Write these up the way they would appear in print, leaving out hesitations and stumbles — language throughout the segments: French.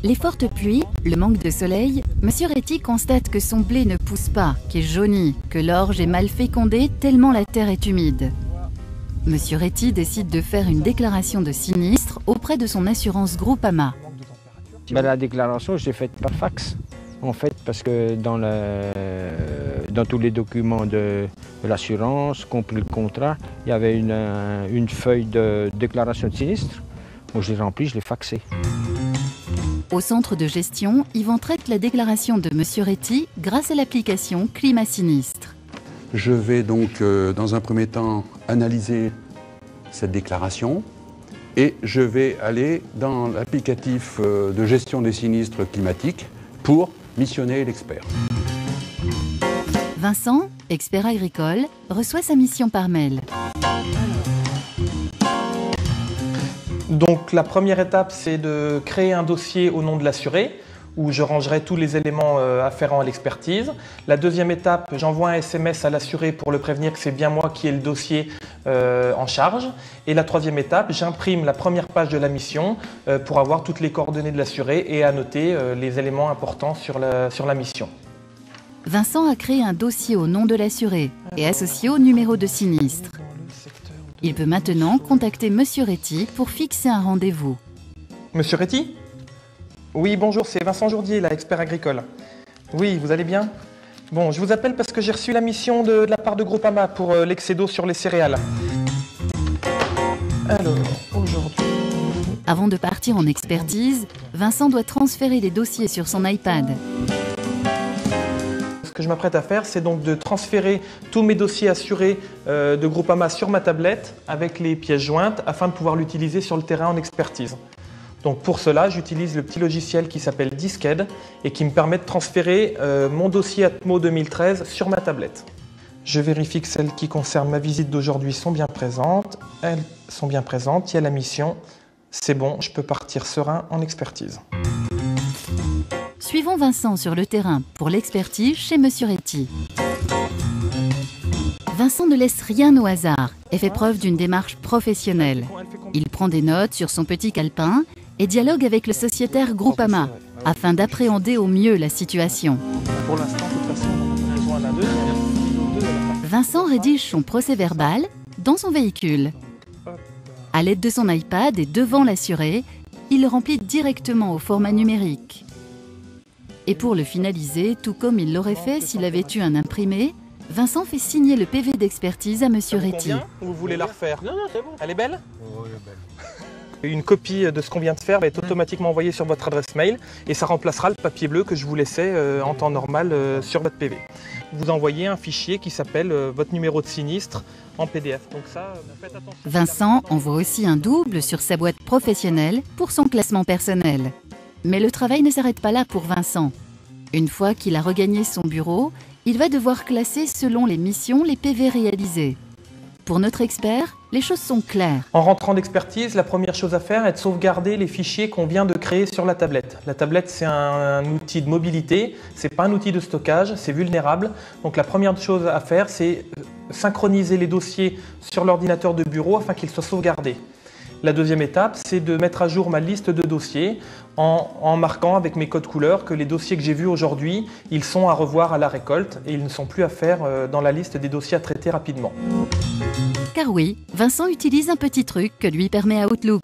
Les fortes pluies, le manque de soleil, Monsieur Réty constate que son blé ne pousse pas, qu'il jaunit, que l'orge est mal fécondée tellement la terre est humide. Monsieur Réty décide de faire une déclaration de sinistre auprès de son assurance Groupama. La déclaration, je l'ai faite par fax, en fait, parce que dans tous les documents de l'assurance, compris le contrat, il y avait une feuille de déclaration de sinistre. Moi, je l'ai remplie, je l'ai faxée. Au centre de gestion, Yvan traite la déclaration de Monsieur Réty grâce à l'application Climat Sinistre. Je vais donc, dans un premier temps, analyser cette déclaration et je vais aller dans l'applicatif de gestion des sinistres climatiques pour missionner l'expert. Vincent, expert agricole, reçoit sa mission par mail. Donc la première étape, c'est de créer un dossier au nom de l'assuré, où je rangerai tous les éléments afférents à l'expertise. La deuxième étape, j'envoie un SMS à l'assuré pour le prévenir que c'est bien moi qui ai le dossier en charge. Et la troisième étape, j'imprime la première page de la mission pour avoir toutes les coordonnées de l'assuré et annoter les éléments importants sur la mission. Vincent a créé un dossier au nom de l'assuré et associé au numéro de sinistre. Il peut maintenant contacter Monsieur Réty pour fixer un rendez-vous. Monsieur Réty ? Oui, bonjour, c'est Vincent Jourdier, là, expert agricole. Oui, vous allez bien ? Bon, je vous appelle parce que j'ai reçu la mission de la part de Groupama pour l'excès d'eau sur les céréales. Alors, aujourd'hui... Avant de partir en expertise, Vincent doit transférer les dossiers sur son iPad. Ce que je m'apprête à faire, c'est donc de transférer tous mes dossiers assurés de Groupama sur ma tablette avec les pièces jointes afin de pouvoir l'utiliser sur le terrain en expertise. Donc pour cela, j'utilise le petit logiciel qui s'appelle Disked et qui me permet de transférer mon dossier Atmo 2013 sur ma tablette. Je vérifie que celles qui concernent ma visite d'aujourd'hui sont bien présentes. Elles sont bien présentes, il y a la mission. C'est bon, je peux partir serein en expertise. Suivons Vincent sur le terrain pour l'expertise chez Monsieur Réty. Vincent ne laisse rien au hasard et fait preuve d'une démarche professionnelle. Il prend des notes sur son petit calepin et dialogue avec le sociétaire Groupama afin d'appréhender au mieux la situation. Pour l'instant, de toute façon, on a besoin d'un 2. Vincent rédige son procès-verbal dans son véhicule. À l'aide de son iPad et devant l'assuré, il le remplit directement au format numérique. Et pour le finaliser, tout comme il l'aurait fait s'il avait eu un imprimé, Vincent fait signer le PV d'expertise à Monsieur Réty. Vous voulez la refaire? Non, c'est bon. Elle est belle? Oh, elle est belle. Une copie de ce qu'on vient de faire va être automatiquement envoyée sur votre adresse mail et ça remplacera le papier bleu que je vous laissais en temps normal sur votre PV. Vous envoyez un fichier qui s'appelle votre numéro de sinistre en PDF. Donc ça, faites attention. Vincent envoie aussi un double sur sa boîte professionnelle pour son classement personnel. Mais le travail ne s'arrête pas là pour Vincent. Une fois qu'il a regagné son bureau, il va devoir classer selon les missions les PV réalisés. Pour notre expert, les choses sont claires. En rentrant d'expertise, la première chose à faire est de sauvegarder les fichiers qu'on vient de créer sur la tablette. La tablette, c'est un outil de mobilité, c'est pas un outil de stockage, c'est vulnérable. Donc la première chose à faire, c'est synchroniser les dossiers sur l'ordinateur de bureau afin qu'ils soient sauvegardés. La deuxième étape, c'est de mettre à jour ma liste de dossiers en marquant avec mes codes couleurs que les dossiers que j'ai vus aujourd'hui, ils sont à revoir à la récolte et ils ne sont plus à faire dans la liste des dossiers à traiter rapidement. Car oui, Vincent utilise un petit truc que lui permet Outlook.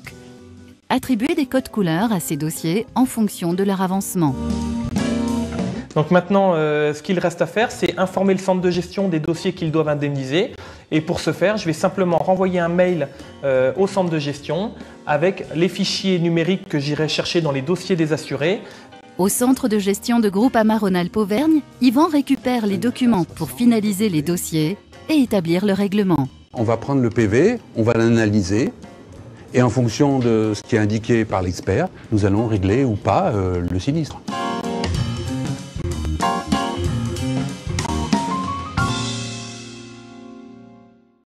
Attribuer des codes couleurs à ses dossiers en fonction de leur avancement. Donc maintenant, ce qu'il reste à faire, c'est informer le centre de gestion des dossiers qu'ils doivent indemniser. Et pour ce faire, je vais simplement renvoyer un mail au centre de gestion avec les fichiers numériques que j'irai chercher dans les dossiers des assurés. Au centre de gestion de Groupama Rhône-Alpes-Auvergne, Yvan récupère les documents pour finaliser les dossiers et établir le règlement. On va prendre le PV, on va l'analyser et en fonction de ce qui est indiqué par l'expert, nous allons régler ou pas le sinistre.